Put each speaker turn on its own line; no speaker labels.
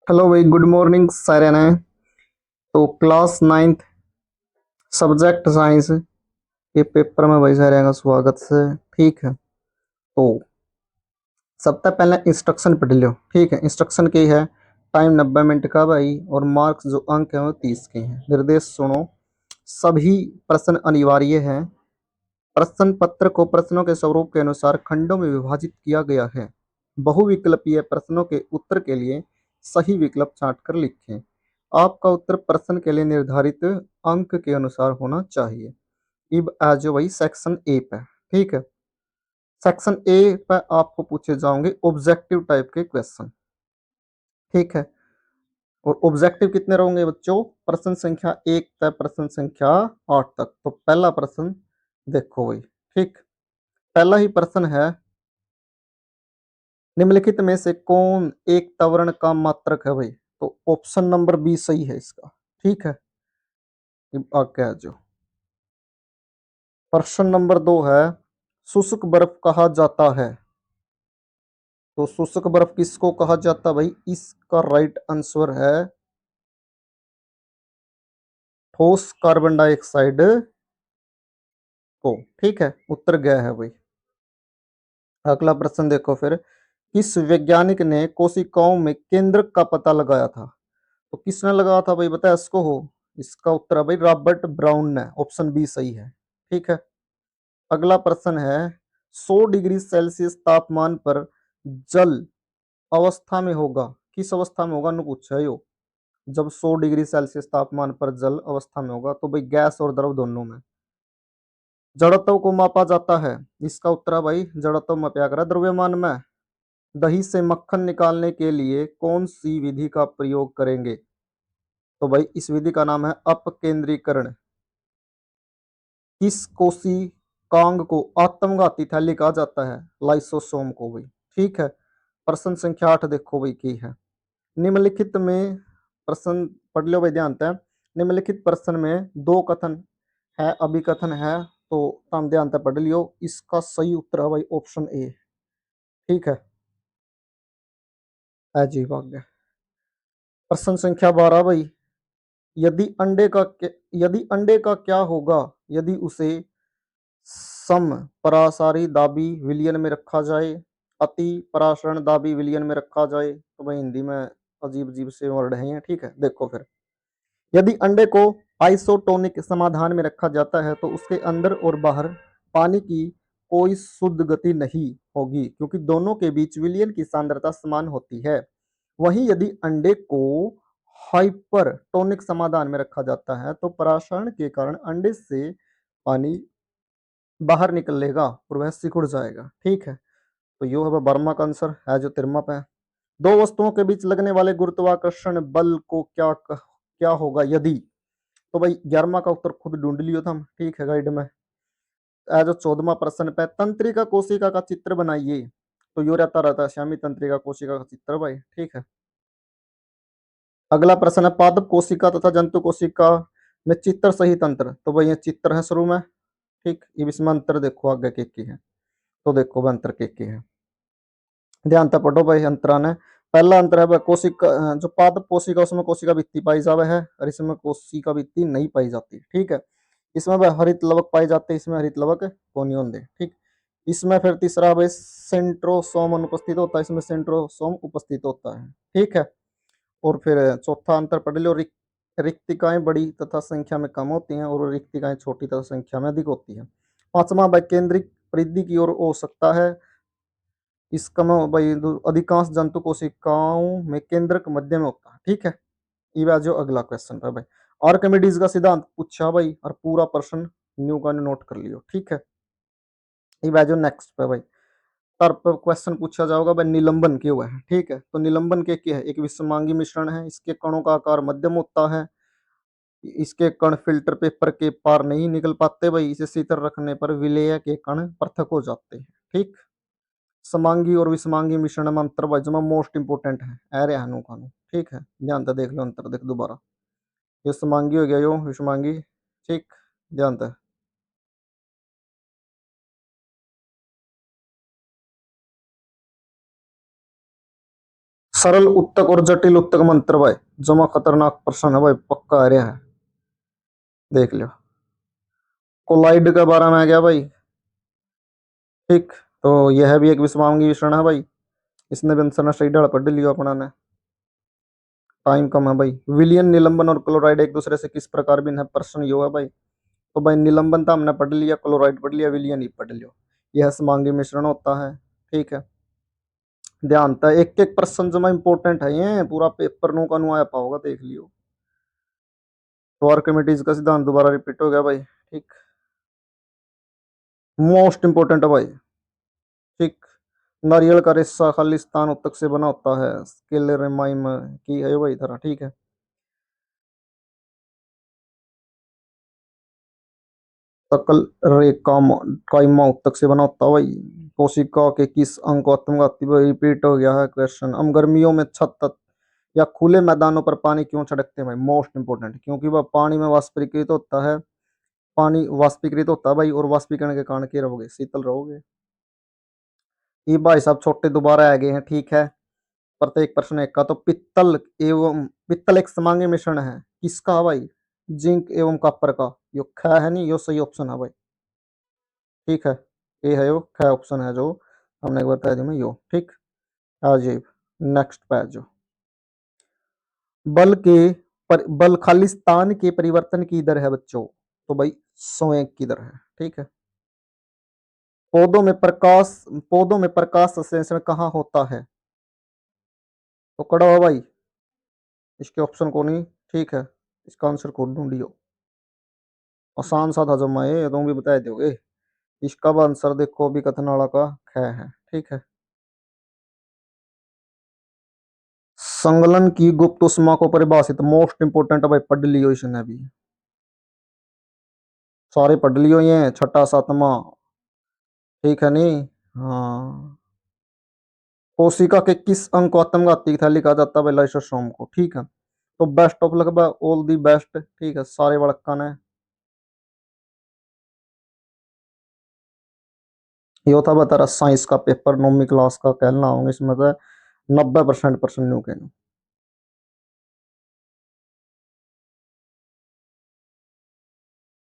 Hello भाई, good morning सारे ने। तो क्लास नाइन्थ सब्जेक्ट साइंस के पेपर में भाई सारे का स्वागत है। ठीक है, तो सबसे पहले इंस्ट्रक्शन पढ़ लो। ठीक है, इंस्ट्रक्शन की है टाइम 90 मिनट का भाई, और मार्क्स जो अंक है वो 30 के हैं। निर्देश सुनो, सभी प्रश्न अनिवार्य हैं। प्रश्न पत्र को प्रश्नों के स्वरूप के अनुसार खंडों में विभाजित किया गया है। बहुविकल्पीय प्रश्नों के उत्तर के लिए सही विकल्प छांट कर लिखें। आपका उत्तर प्रश्न के लिए निर्धारित अंक के अनुसार होना चाहिए। अब आ जाओ भाई सेक्शन ए पे। ठीक है, सेक्शन ए पे आपको पूछे जाओगे ऑब्जेक्टिव टाइप के क्वेश्चन। ठीक है, और ऑब्जेक्टिव कितने रहेंगे बच्चों? प्रश्न संख्या 1 तक प्रश्न संख्या 8 तक। तो पहला प्रश्न देखो भाई। ठीक, पहला ही प्रश्न है, निम्नलिखित में से कौन एक तवर्ण का मात्रक है भाई? तो ऑप्शन नंबर बी सही है इसका। ठीक है, अब आगे आ जाओ। प्रश्न नंबर 2 है, शुष्क बर्फ कहा जाता है। तो शुष्क बर्फ किसको कहा जाता है भाई? इसका राइट आंसर है ठोस कार्बन डाइऑक्साइड को। ठीक है, उत्तर गया है भाई। अगला प्रश्न देखो फिर, किस वैज्ञानिक ने कोशिकाओं में केंद्रक का पता लगाया था? तो किसने लगाया था भाई, बता इसको हो। इसका उत्तर है भाई रॉबर्ट ब्राउन ने। ऑप्शन बी सही है। ठीक है, अगला प्रश्न है, 100 डिग्री सेल्सियस तापमान पर जल अवस्था में होगा, किस अवस्था में होगा? नु पूछा है यो। जब 100 डिग्री सेल्सियस तापमान पर जल अवस्था में होगा, तो भाई गैस और द्रव दोनों में। जड़त्व को मापा जाता है, इसका उत्तर है भाई जड़त्व मापा करा द्रव्यमान में। दही से मक्खन निकालने के लिए कौन सी विधि का प्रयोग करेंगे? तो भाई इस विधि का नाम है अपकेंद्रीकरण। किस कोशिकांग को आत्मघाती थैली कहा जाता है? लाइसोसोम को भाई। ठीक है, प्रश्न संख्या 8 देखो भाई की है, निम्नलिखित में प्रश्न पढ़ लो भाई ध्यान से। निम्नलिखित प्रश्न में दो कथन है, अभिकथन है, तो तुम ध्यान से पढ़ लियो। इसका सही उत्तर है भाई ऑप्शन ए। ठीक है, अजीब आ गया। प्रश्न संख्या 12 भाई, यदि अंडे का यदि अंडे का क्या होगा यदि उसे सम परासारी दाबी विलयन में रखा जाए, अति परासरण दाबी विलयन में रखा जाए? तो भाई हिंदी में अजीब अजीब से वर्ड हैं। ठीक है, देखो फिर, यदि अंडे को आइसोटोनिक समाधान में रखा जाता है तो उसके अंदर और बाहर पानी की कोई शुद्ध गति नहीं होगी, क्योंकि दोनों के बीच विलयन की सांद्रता समान होती है। वहीं यदि अंडे को हाइपरटोनिक समाधान में रखा जाता है तो परासरण के कारण अंडे से पानी बाहर निकलेगा और वह सिकुड़ जाएगा। ठीक है, तो यो है वर्मा का आंसर है जो तिरमा पे है। दो वस्तुओं के बीच लगने वाले गुरुत्वाकर्षण बल को क्या होगा यदि? तो भाई 11वां का उत्तर खुद ढूंढ लियो था हम। ठीक है, गाइड में जो 14वां प्रश्न पे, तंत्रिका कोशिका का चित्र बनाइए। तो यो रहता है श्यामी तंत्रिका कोशिका का चित्र भाई। ठीक है, अगला प्रश्न है, पादप कोशिका तथा जंतु कोशिका में चित्र सहित अंतर। तो भाई ये चित्र है शुरू में। ठीक, ये इसमें अंतर देखो आगे के है। तो देखो भाई अंतर के है, ध्यान तक पढ़ो भाई अंतरान है। पहला अंतर है भाई कोशिका, जो पादप कोशिका उसमें कोशिका भित्ति पाई जावे है, और इसमें कोशिका भित्ति नहीं पाई जाती। ठीक है, इसमें भाई हरित लवक पाए जाते हैं, इसमें हरित लवक कौन होंगे। ठीक, इसमें फिर तीसरा भाई सेंट्रोसोम अनुपस्थित होता है, इसमें सेंट्रोसोम उपस्थित होता है। ठीक है, और फिर चौथा अंतर पढ़ लो, रिक्तिकाएं बड़ी तथा संख्या में कम होती हैं और रिक्तिकाएं छोटी तथा संख्या में अधिक होती हैं। पांचवा भाई केंद्रिक वृद्धि की ओर हो सकता है, इसका में भाई अधिकांश जंतु कोशिकाओं में केंद्रक मध्य में होता है। ठीक है, ये बात जो अगला क्वेश्चन है भाई, आर्किमिडीज का सिद्धांत पूछा भाई, और पूरा प्रश्न न्यू का नोट कर लियो। ठीक है, ये बात जो नेक्स्ट पे भाई, पर क्वेश्चन पूछा जाएगा भाई निलंबन क्यों है। ठीक है, तो निलंबन के क्या है? एक विषमांगी मिश्रण है, इसके कणों का आकार मध्यम होता है, इसके कण फिल्टर पेपर के पार नहीं निकल पाते भाई, इसे शीतल रखने पर विलेय के कण पृथक हो जाते हैं। ठीक, समांगी और विषमांगी मिश्रण में अंतर भाई जमा मोस्ट इंपोर्टेंट है, अरे हनु खानु। ठीक है, ध्यान से देख लो अंतर, देख दोबारा, ये समांगी हो गया, यो विषमांगी। ठीक, ध्यान से, सरल उत्तक और जटिल उत्तक में अंतर भाई, जमा खतरनाक प्रश्न है भाई, पक्का आ रहा है, देख लो। कोलाइड के बारे में आ गया भाई, ठीक। तो यह भी एक विषमांगी विषण है भाई, इसने भी आंसर सही डाल पढ़ लियो अपना ने। टाइम कम है भाई। विलियन निलंबन और क्लोराइड एक दूसरे से किस प्रकार भिन्न है, प्रश्न यो है भाई। तो भाई निलंबन तो हमने पढ़ लिया, क्लोराइड पढ़ लिया, विलियन ही पढ़ लियो। यह समांगी मिश्रण होता है, ठीक है। ध्यान था, एक एक प्रश्न जमा इंपॉर्टेंट है, ये पूरा पेपर नो का नु आया पाओगा, देख लियो। तो आर्किमिडीज का सिद्धांत दोबारा रिपीट हो गया भाई, ठीक। मोस्ट इंपोर्टेंट है भाई, ठीक। नारियल का रेशा खालिस्तान उत्तक से बना होता है, स्केलेरमाइम की है भाई तरह, ठीक है। सकल रेखा काइमा उत्तक से बना होता है भाई। कोशिका के किस अंग को आत्मघाती भाई, रिपीट हो गया है क्वेश्चन। हम गर्मियों में छत तक या खुले मैदानों पर पानी क्यों छिड़कते हैं भाई, मोस्ट इंपोर्टेंट, क्योंकि वह पानी में वाष्पीकृत होता है, पानी वाष्पीकृत होता है भाई, और वाष्पीकरण के कारण के रहोगे, शीतल रहोगे। ये भाई साहब छोटे दोबारा आ गए हैं, ठीक है। प्रत्येक प्रश्न एक का। तो पित्तल एक समांगी मिश्रण है, किसका भाई, जिंक एवं कॉपर का। यो ख है नहीं, यो सही ऑप्शन है भाई, ठीक है। ये है यो ख ऑप्शन है जो हमने बताया था मैं यो, ठीक। आ जाइए नेक्स्ट पेज जो। बल खालिस्तान के परिवर्तन की दर है बच्चों, तो भाई संवेग की दर है, ठीक है। पौधों में प्रकाश संश्लेषण कहाँ होता है, तो कड़ा हो भाई, इसके ऑप्शन को नहीं, ठीक है। इसका आंसर खुद ढूंढियो, आसान सा था जमा, ये तुम भी बता दोगे। इसका भी आंसर देखो, अभी कथनाला का ख है, ठीक है। संगलन की गुप्त उष्मा को परिभाषित, मोस्ट इंपोर्टेंट है भाई, पढ़ लियो इसने भी, सारे पढ़ लियो, ये छठा सातवां, ठीक है नहीं। हाँ, कोशिका के किस अंग को आत्मघाती था लिखा जाता है भाई, लाइसोसोम को, ठीक है। तो बेस्ट ऑफ लक भाई, ऑल दी बेस्ट, ठीक है, सारे वड़क्का ने। यो था बता रहा साइंस का पेपर, नौवीं क्लास का कहना होंगे इसमें से 90% प्रश्न न्यू के न्यू।